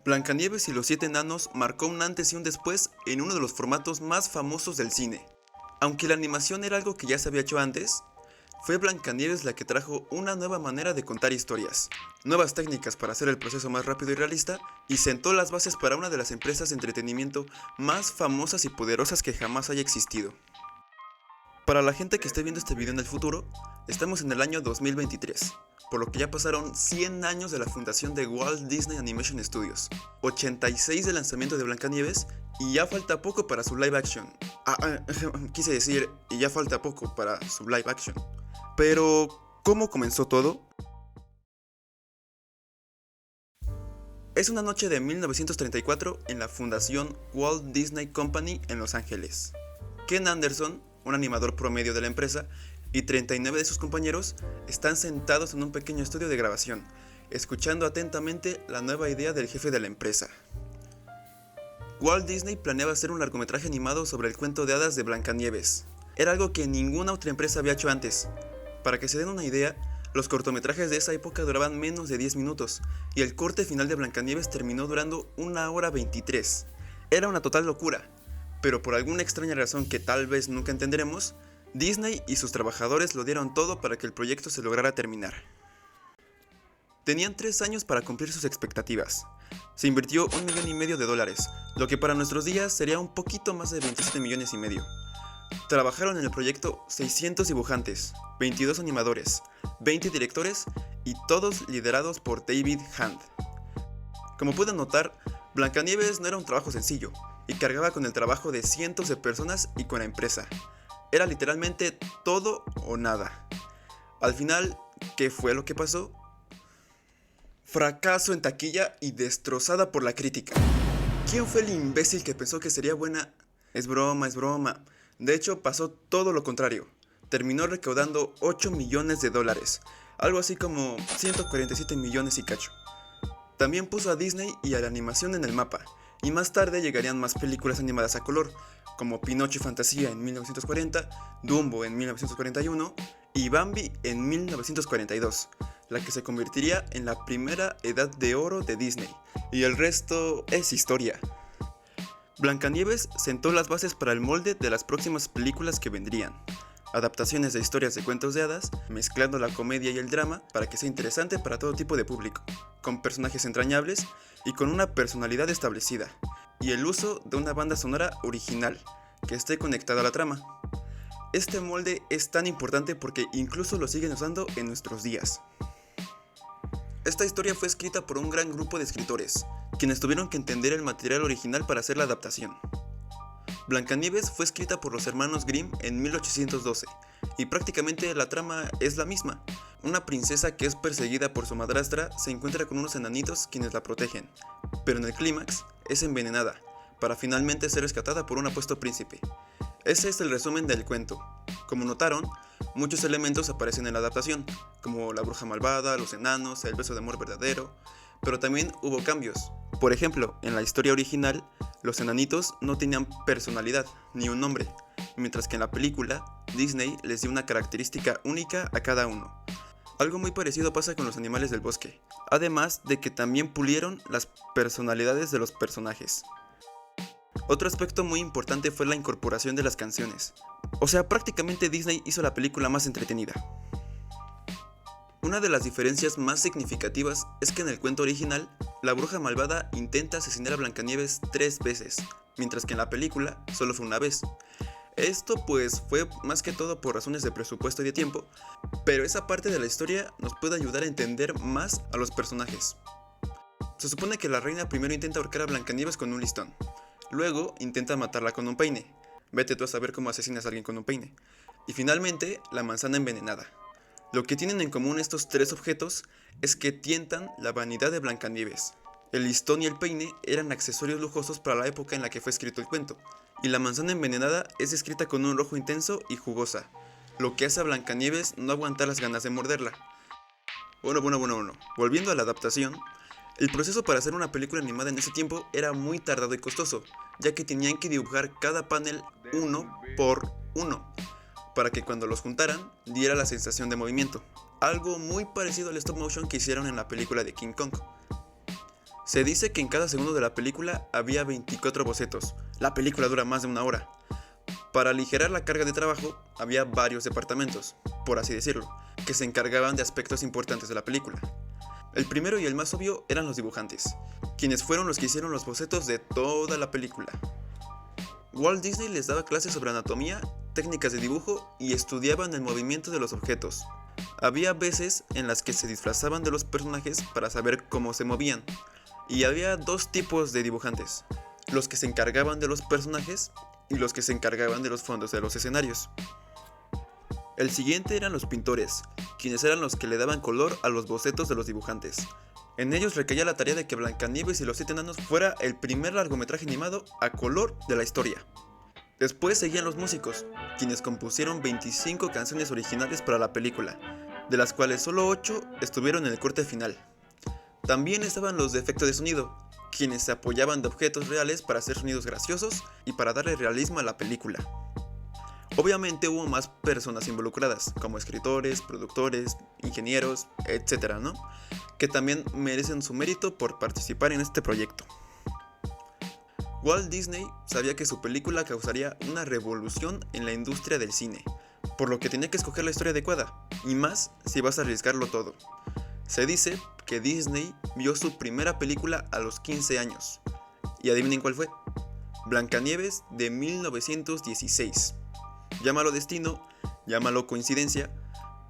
Blancanieves y los Siete Enanos marcó un antes y un después en uno de los formatos más famosos del cine. Aunque la animación era algo que ya se había hecho antes, fue Blancanieves la que trajo una nueva manera de contar historias, nuevas técnicas para hacer el proceso más rápido y realista, y sentó las bases para una de las empresas de entretenimiento más famosas y poderosas que jamás haya existido. Para la gente que esté viendo este video en el futuro, estamos en el año 2023, por lo que ya pasaron 100 años de la fundación de Walt Disney Animation Studios, 86 del lanzamiento de Blancanieves, y ya falta poco para su live action. Quise decir, y ya falta poco para su live action. Pero, ¿cómo comenzó todo? Es una noche de 1934 en la fundación Walt Disney Company en Los Ángeles. Ken Anderson, un animador promedio de la empresa, y 39 de sus compañeros están sentados en un pequeño estudio de grabación, escuchando atentamente la nueva idea del jefe de la empresa. Walt Disney planeaba hacer un largometraje animado sobre el cuento de hadas de Blancanieves. Era algo que ninguna otra empresa había hecho antes. Para que se den una idea, los cortometrajes de esa época duraban menos de 10 minutos, y el corte final de Blancanieves terminó durando 1 hora 23. Era una total locura, pero por alguna extraña razón que tal vez nunca entenderemos, Disney y sus trabajadores lo dieron todo para que el proyecto se lograra terminar. Tenían 3 años para cumplir sus expectativas. Se invirtió $1,5 millones, lo que para nuestros días sería un poquito más de 27,5 millones. Trabajaron en el proyecto 600 dibujantes, 22 animadores, 20 directores y todos liderados por David Hand. Como pueden notar, Blancanieves no era un trabajo sencillo y cargaba con el trabajo de cientos de personas y con la empresa. Era literalmente todo o nada. Al final, ¿qué fue lo que pasó? Fracaso en taquilla y destrozada por la crítica. ¿Quién fue el imbécil que pensó que sería buena? Es broma, es broma. De hecho, pasó todo lo contrario. Terminó recaudando $8 millones, algo así como 147 millones y cacho. También puso a Disney y a la animación en el mapa, y más tarde llegarían más películas animadas a color, como Pinocho y Fantasía en 1940, Dumbo en 1941 y Bambi en 1942, la que se convertiría en la primera edad de oro de Disney, y el resto es historia. Blancanieves sentó las bases para el molde de las próximas películas que vendrían. Adaptaciones de historias de cuentos de hadas, mezclando la comedia y el drama para que sea interesante para todo tipo de público, con personajes entrañables y con una personalidad establecida, y el uso de una banda sonora original, que esté conectada a la trama. Este molde es tan importante porque incluso lo siguen usando en nuestros días. Esta historia fue escrita por un gran grupo de escritores, quienes tuvieron que entender el material original para hacer la adaptación. Blancanieves fue escrita por los hermanos Grimm en 1812, y prácticamente la trama es la misma. Una princesa que es perseguida por su madrastra se encuentra con unos enanitos quienes la protegen, pero en el clímax es envenenada, para finalmente ser rescatada por un apuesto príncipe. Ese es el resumen del cuento. Como notaron, muchos elementos aparecen en la adaptación, como la bruja malvada, los enanos, el beso de amor verdadero, pero también hubo cambios. Por ejemplo, en la historia original, los enanitos no tenían personalidad ni un nombre, mientras que en la película, Disney les dio una característica única a cada uno. Algo muy parecido pasa con los animales del bosque, además de que también pulieron las personalidades de los personajes. Otro aspecto muy importante fue la incorporación de las canciones. O sea, prácticamente Disney hizo la película más entretenida. Una de las diferencias más significativas es que en el cuento original, la bruja malvada intenta asesinar a Blancanieves 3 veces, mientras que en la película solo fue una vez. Esto pues fue más que todo por razones de presupuesto y de tiempo, pero esa parte de la historia nos puede ayudar a entender más a los personajes. Se supone que la reina primero intenta ahorcar a Blancanieves con un listón, luego intenta matarla con un peine, vete tú a saber cómo asesinas a alguien con un peine, y finalmente la manzana envenenada. Lo que tienen en común estos 3 objetos es que tientan la vanidad de Blancanieves. El listón y el peine eran accesorios lujosos para la época en la que fue escrito el cuento, y la manzana envenenada es descrita con un rojo intenso y jugosa, lo que hace a Blancanieves no aguantar las ganas de morderla. Bueno, volviendo a la adaptación, el proceso para hacer una película animada en ese tiempo era muy tardado y costoso, ya que tenían que dibujar cada panel uno por uno, para que cuando los juntaran diera la sensación de movimiento, algo muy parecido al stop motion que hicieron en la película de King Kong. Se dice que en cada segundo de la película había 24 bocetos. La película dura más de una hora. Para aligerar la carga de trabajo, había varios departamentos, por así decirlo, que se encargaban de aspectos importantes de la película. El primero y el más obvio eran los dibujantes, quienes fueron los que hicieron los bocetos de toda la película. Walt Disney les daba clases sobre anatomía, técnicas de dibujo y estudiaban el movimiento de los objetos. Había veces en las que se disfrazaban de los personajes para saber cómo se movían. Y había dos tipos de dibujantes, los que se encargaban de los personajes y los que se encargaban de los fondos de los escenarios. El siguiente eran los pintores, quienes eran los que le daban color a los bocetos de los dibujantes. En ellos recaía la tarea de que Blancanieves y los 7 enanos fuera el primer largometraje animado a color de la historia. Después seguían los músicos, quienes compusieron 25 canciones originales para la película, de las cuales solo 8 estuvieron en el corte final. También estaban los de efecto de sonido, quienes se apoyaban de objetos reales para hacer sonidos graciosos y para darle realismo a la película. Obviamente hubo más personas involucradas, como escritores, productores, ingenieros, etc., ¿no? Que también merecen su mérito por participar en este proyecto. Walt Disney sabía que su película causaría una revolución en la industria del cine, por lo que tenía que escoger la historia adecuada, y más si vas a arriesgarlo todo. Se dice que Disney vio su primera película a los 15 años, y adivinen cuál fue: Blancanieves de 1916. Llámalo destino, llámalo coincidencia,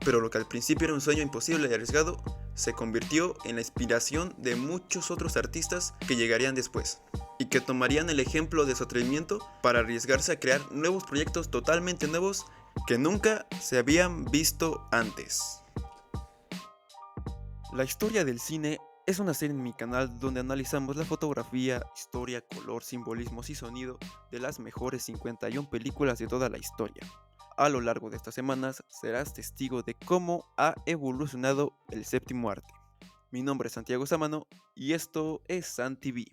pero lo que al principio era un sueño imposible y arriesgado, se convirtió en la inspiración de muchos otros artistas que llegarían después, y que tomarían el ejemplo de su atrevimiento para arriesgarse a crear nuevos proyectos totalmente nuevos que nunca se habían visto antes. La historia del cine es una serie en mi canal donde analizamos la fotografía, historia, color, simbolismos y sonido de las mejores 51 películas de toda la historia. A lo largo de estas semanas serás testigo de cómo ha evolucionado el séptimo arte. Mi nombre es Santiago Samano y esto es SanTV.